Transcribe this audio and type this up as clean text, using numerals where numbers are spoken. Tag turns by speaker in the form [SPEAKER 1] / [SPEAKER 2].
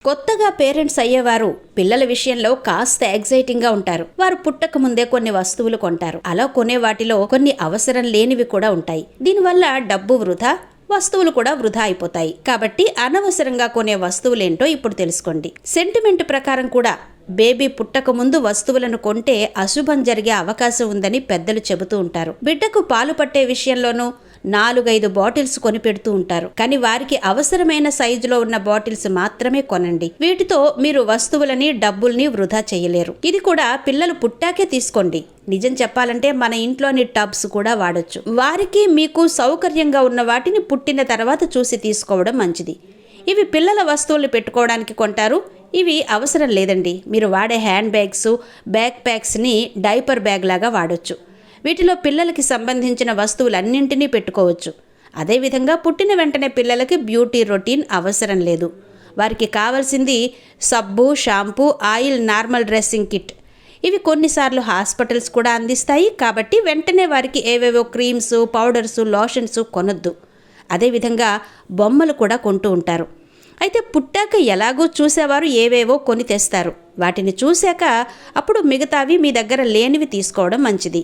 [SPEAKER 1] కొత్తగా పేరెంట్స్ అయ్యేవారు పిల్లల విషయంలో కాస్త ఎగ్జైటింగ్ గా ఉంటారు. వారు పుట్టక ముందే కొన్ని వస్తువులు కొంటారు. అలా కొనే వాటిలో కొన్ని అవసరం లేనివి కూడా ఉంటాయి. దీనివల్ల డబ్బు వృధా, వస్తువులు కూడా వృధా అయిపోతాయి. కాబట్టి అనవసరంగా కొనే వస్తువులేంటో ఇప్పుడు తెలుసుకోండి. సెంటిమెంట్ ప్రకారం కూడా బేబీ పుట్టక ముందు వస్తువులను కొంటే అశుభం జరిగే అవకాశం ఉందని పెద్దలు చెబుతూ ఉంటారు. బిడ్డకు పాలు పట్టే విషయంలోనూ 4-5 బాటిల్స్ కొని పెడుతూ ఉంటారు. కానీ వారికి అవసరమైన సైజులో ఉన్న బాటిల్స్ మాత్రమే కొనండి. వీటితో మీరు వస్తువులని, డబ్బుల్ని వృధా చేయలేరు. ఇది కూడా పిల్లలు పుట్టాకే తీసుకోండి. నిజం చెప్పాలంటే మన ఇంట్లోని టబ్స్ కూడా వాడొచ్చు. వారికి మీకు సౌకర్యంగా ఉన్న వాటిని పుట్టిన తర్వాత చూసి తీసుకోవడం మంచిది. ఇవి పిల్లల వస్తువులు పెట్టుకోవడానికి కొంటారు. ఇవి అవసరం లేదండి. మీరు వాడే హ్యాండ్ బ్యాగ్స్, బ్యాక్ ప్యాక్స్ని డైపర్ బ్యాగ్ లాగా వాడొచ్చు. వీటిలో పిల్లలకి సంబంధించిన వస్తువులన్నింటినీ పెట్టుకోవచ్చు. అదేవిధంగా పుట్టిన వెంటనే పిల్లలకి బ్యూటీ రొటీన్ అవసరం లేదు. వారికి కావాల్సింది సబ్బు, shampoo, oil, normal dressing kit. ఇవి కొన్నిసార్లు హాస్పిటల్స్ కూడా అందిస్తాయి. కాబట్టి వెంటనే వారికి ఏవేవో క్రీమ్స్, పౌడర్స్, లోషన్స్ కొనొద్దు. అదేవిధంగా బొమ్మలు కూడా కొంటూ ఉంటారు. అయితే పుట్టాక ఎలాగో చూసేవారు ఏవేవో కొని తెస్తారు. వాటిని చూశాక అప్పుడు మిగతావి మీ దగ్గర లేనివి తీసుకోవడం మంచిది.